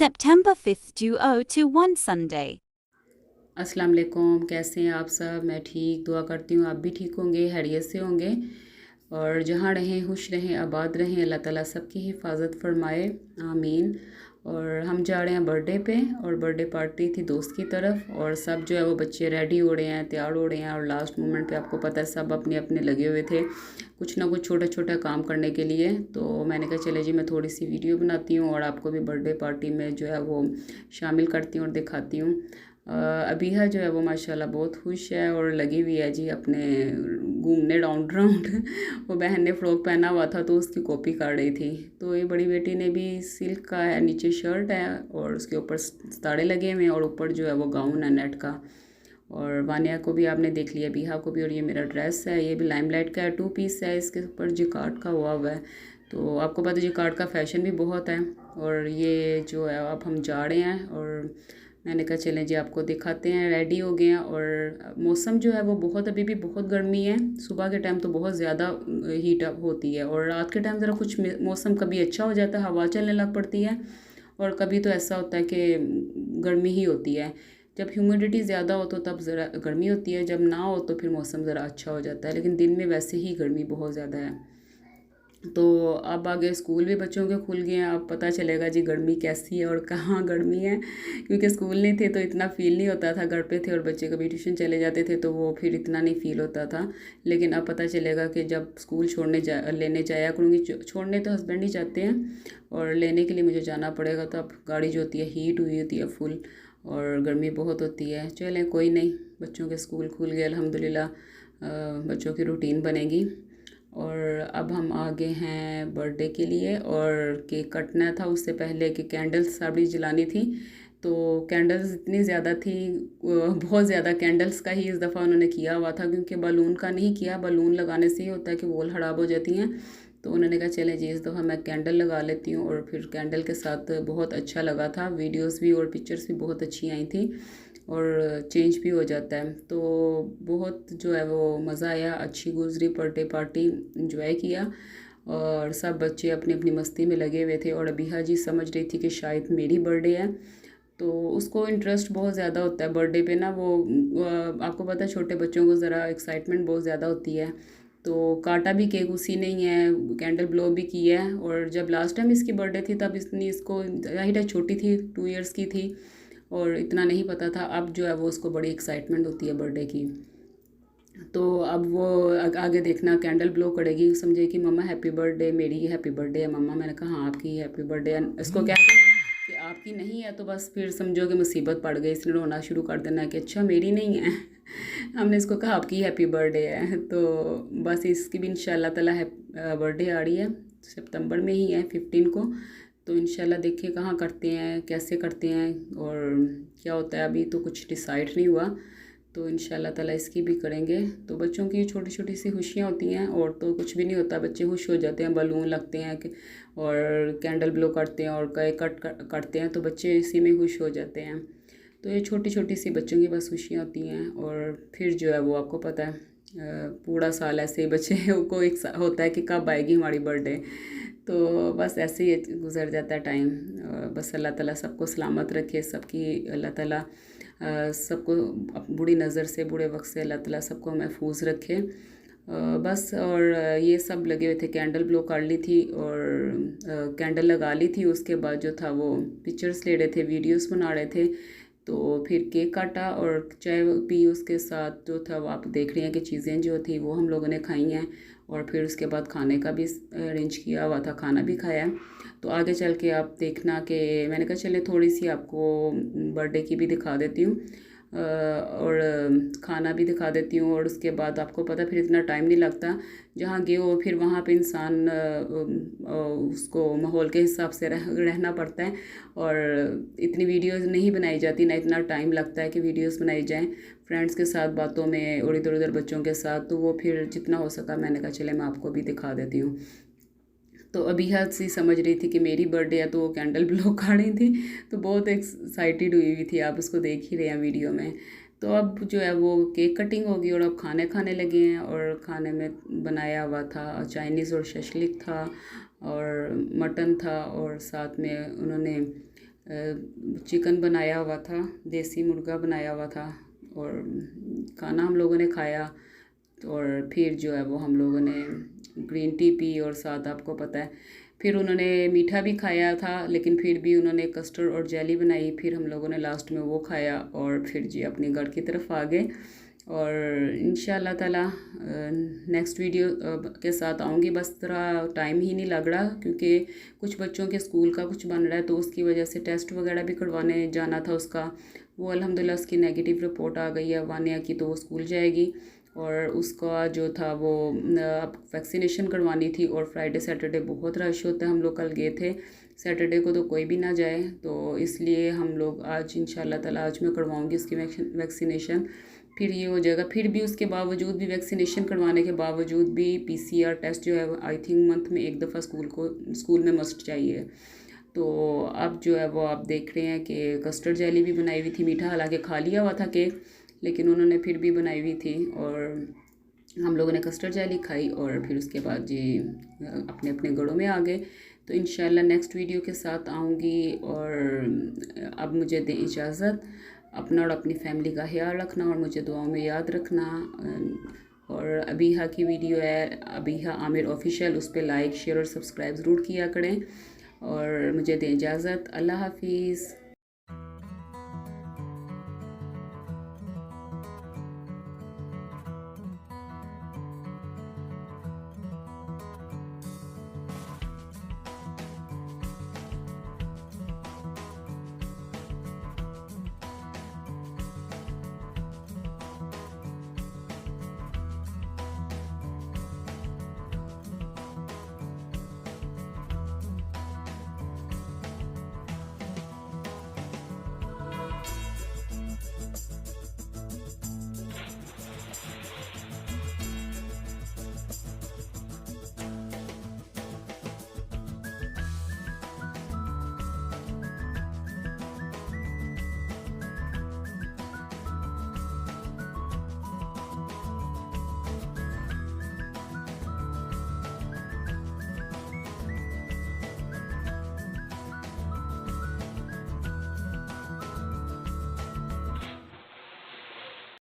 September 5th, 2021 Sunday. अस्सलाम वालेकुम। कैसे हैं आप सब? मैं ठीक दुआ करती हूँ आप भी ठीक होंगे, खैरियत से होंगे और जहाँ रहें खुश रहें, आबाद रहें। अल्लाह ताला सबकी हिफाजत फरमाए, आमीन। और हम जा रहे हैं बर्थडे पे, और बर्थडे पार्टी थी दोस्त की तरफ, और सब जो है वो बच्चे रेडी हो रहे हैं, तैयार हो रहे हैं, और लास्ट मोमेंट पे आपको पता है सब अपने अपने लगे हुए थे कुछ ना कुछ छोटा छोटा काम करने के लिए। तो मैंने कहा चले जी मैं थोड़ी सी वीडियो बनाती हूँ और आपको भी बर्थडे पार्टी में जो है वो शामिल करती हूँ और दिखाती हूँ। अबीहा जो है वो माशाल्लाह बहुत खुश है और लगी हुई है जी अपने घूमने राउंड राउंड वो बहन ने फ़्रॉक पहना हुआ था तो उसकी कॉपी कर रही थी। तो ये बड़ी बेटी ने भी सिल्क का है, नीचे शर्ट है और उसके ऊपर सितारे लगे हुए हैं, और ऊपर जो है वो गाउन है नेट का। और वानिया को भी आपने देख लिया, बीहा को भी। और ये मेरा ड्रेस है, ये भी लाइमलाइट का है, 2 पीस है, इसके ऊपर जिकार्ड का हुआ है। तो आपको पता है जिकार्ड का फ़ैशन भी बहुत है। और ये जो है अब हम जा रहे हैं, और मैंने कहा चलें जी आपको दिखाते हैं। रेडी हो गए हैं, और मौसम जो है वो बहुत, अभी भी बहुत गर्मी है। सुबह के टाइम तो बहुत ज़्यादा हीट अप होती है, और रात के टाइम ज़रा कुछ मौसम कभी अच्छा हो जाता है, हवा चलने लग पड़ती है, और कभी तो ऐसा होता है कि गर्मी ही होती है। जब ह्यूमिडिटी ज़्यादा हो तो तब ज़रा गर्मी होती है, जब ना हो तो फिर मौसम ज़रा अच्छा हो जाता है, लेकिन दिन में वैसे ही गर्मी बहुत ज़्यादा है। तो अब आगे स्कूल भी बच्चों के खुल गए हैं, अब पता चलेगा जी गर्मी कैसी है और कहाँ गर्मी है। क्योंकि स्कूल नहीं थे तो इतना फ़ील नहीं होता था, घर पे थे और बच्चे कभी ट्यूशन चले जाते थे तो वो फिर इतना नहीं फ़ील होता था। लेकिन अब पता चलेगा कि जब स्कूल लेने जाया करूँगी। छोड़ने तो हस्बैंड ही जाते हैं, और लेने के लिए मुझे जाना पड़ेगा। तो अब गाड़ी जो होती है हीट हुई होती है फुल, और गर्मी बहुत होती है। चलें कोई नहीं, बच्चों के स्कूल खुल गए अल्हम्दुलिल्लाह, बच्चों की रूटीन बनेगी। और अब हम आगे हैं बर्थडे के लिए, और केक कटना था। उससे पहले कि कैंडल्स साबड़ी जलानी थी, तो कैंडल्स इतनी ज़्यादा थी, बहुत ज़्यादा कैंडल्स का ही इस दफ़ा उन्होंने किया हुआ था, क्योंकि बलून का नहीं किया। बलून लगाने से ही होता है कि वॉल ख़राब हो जाती हैं। तो उन्होंने कहा चलें जी इस दफ़ा मैं कैंडल लगा लेती हूँ, और फिर कैंडल के साथ बहुत अच्छा लगा था। वीडियोस भी और पिक्चर्स भी बहुत अच्छी आई थी, और चेंज भी हो जाता है। तो बहुत जो है वो मज़ा आया, अच्छी गुजरी बर्थडे पार्टी, इंजॉय किया, और सब बच्चे अपनी अपनी मस्ती में लगे हुए थे। और अबीहा जी समझ रही थी कि शायद मेरी बर्थडे है, तो उसको इंटरेस्ट बहुत ज़्यादा होता है बर्थडे पे ना। वो आपको पता है छोटे बच्चों को ज़रा एक्साइटमेंट बहुत ज़्यादा होती है। तो काटा भी केक उसी ने ही है, कैंडल ब्लो भी किया है। और जब लास्ट टाइम इसकी बर्थडे थी तब इसने इसको, जाहिर है छोटी थी, 2 इयर्स की थी, और इतना नहीं पता था। अब जो है वो उसको बड़ी एक्साइटमेंट होती है बर्थडे की। तो अब वो आगे देखना कैंडल ब्लो करेगी, समझे कि मम्मा हैप्पी बर्थडे, मेरी ही हैप्पी बर्थडे है मम्मा। मैंने कहा हाँ आपकी हैप्पी बर्थडे है। इसको क्या कि आपकी नहीं है तो बस फिर समझो कि मुसीबत पड़ गई, इसने रोना शुरू कर देना कि अच्छा मेरी नहीं है। हमने इसको कहा आपकी हैप्पी बर्थडे है। तो बस इसकी भी इंशाल्लाह ताला है बर्थडे आ रही है, सितंबर में ही है 15 को। तो इंशाल्लाह देखिए कहाँ करते हैं, कैसे करते हैं, और क्या होता है, अभी तो कुछ डिसाइड नहीं हुआ। तो इंशाल्लाह ताला इसकी भी करेंगे। तो बच्चों की छोटी छोटी सी खुशियाँ होती हैं, और तो कुछ भी नहीं होता, बच्चे खुश हो जाते हैं, बलून लगते हैं और कैंडल ब्लो करते हैं और केक करते हैं, तो बच्चे इसी में खुश हो जाते हैं। तो ये छोटी छोटी सी बच्चों की बस खुशियाँ होती हैं। और फिर जो है वो आपको पता है पूरा साल ऐसे ही बच्चे को एक होता है कि कब आएगी हमारी बर्थडे। तो बस ऐसे ही गुजर जाता है टाइम। बस अल्लाह ताला सबको सलामत रखे, सबकी अल्लाह ताला सबको बुरी नज़र से, बुरे वक्त से अल्लाह ताला सबको महफूज रखे। बस। और ये सब लगे हुए थे, कैंडल ब्लो कर ली थी और कैंडल लगा ली थी। उसके बाद जो था वो पिक्चर्स ले रहे थे, वीडियोस बना रहे थे। तो फिर केक काटा और चाय पी उसके साथ। जो था वो आप देख रही हैं कि चीज़ें जो थी वो हम लोगों ने खाई हैं, और फिर उसके बाद खाने का भी अरेंज किया हुआ था, खाना भी खाया है। तो आगे चल के आप देखना कि मैंने कहा चले थोड़ी सी आपको बर्थडे की भी दिखा देती हूँ, और खाना भी दिखा देती हूँ। और उसके बाद आपको पता फिर इतना टाइम नहीं लगता, जहाँ गए हो फिर वहाँ पे इंसान उसको माहौल के हिसाब से रहना पड़ता है। और इतनी वीडियोस नहीं बनाई जाती, ना इतना टाइम लगता है कि वीडियोस बनाई जाएं फ्रेंड्स के साथ, बातों में और इधर उधर बच्चों के साथ। तो वो फिर जितना हो सका मैंने कहा चले मैं आपको भी दिखा देती हूँ। तो अभी हद सी समझ रही थी कि मेरी बर्थडे है, तो वो कैंडल ब्लो कर रही थी, तो बहुत एक्साइटेड हुई हुई थी। आप उसको देख ही रहे हैं वीडियो में। तो अब जो है वो केक कटिंग होगी, और अब खाने खाने लगे हैं। और खाने में बनाया हुआ था चाइनीज़ और शशलिक था, और मटन था, और साथ में उन्होंने चिकन बनाया हुआ था, देसी मुर्गा बनाया हुआ था और खाना हम लोगों ने खाया। और फिर जो है वो हम लोगों ने ग्रीन टी पी और साथ आपको पता है फिर उन्होंने मीठा भी खाया था, लेकिन फिर भी उन्होंने कस्टर्ड और जेली बनाई, फिर हम लोगों ने लास्ट में वो खाया और फिर जी अपने घर की तरफ आ गए। और इंशाल्लाह ताला नेक्स्ट वीडियो के साथ आऊँगी। बस थोड़ा टाइम ही नहीं लग रहा क्योंकि कुछ बच्चों के स्कूल का कुछ बन रहा है, तो उसकी वजह से टेस्ट वगैरह भी करवाने जाना था उसका। वो अल्हम्दुलिल्लाह उसकी नेगेटिव रिपोर्ट आ गई है वानिया की, तो वो स्कूल जाएगी। और उसका जो था वो अब वैक्सीनेशन करवानी थी और फ्राइडे सैटरडे बहुत रश होता है। हम लोग कल गए थे, सैटरडे को तो कोई भी ना जाए, तो इसलिए हम लोग आज इंशाल्लाह ताला आज मैं करवाऊँगी उसकी वैक्सीनेशन। फिर ये हो जाएगा। फिर भी उसके बावजूद भी वैक्सीनेशन करवाने के बावजूद भी पीसीआर टेस्ट जो है आई थिंक मंथ में एक दफ़ा स्कूल में मस्ट चाहिए। तो अब जो है वो आप देख रहे हैं कि कस्टर्ड जेली भी बनाई हुई थी, मीठा हालांकि खा लिया हुआ था केक, लेकिन उन्होंने फिर भी बनाई हुई थी और हम लोगों ने कस्टर्ड जेली खाई और फिर उसके बाद जी अपने अपने घरों में आ गए। तो इंशाल्लाह नेक्स्ट वीडियो के साथ आऊँगी। और अब मुझे दें इजाज़त। अपना और अपनी फैमिली का ख्याल रखना और मुझे दुआओं में याद रखना। और अबीहा की वीडियो है अबीहा आमिर ऑफिशियल, उस पर लाइक शेयर और सब्सक्राइब ज़रूर किया करें। और मुझे दें इजाज़त। अल्लाह हाफिज़।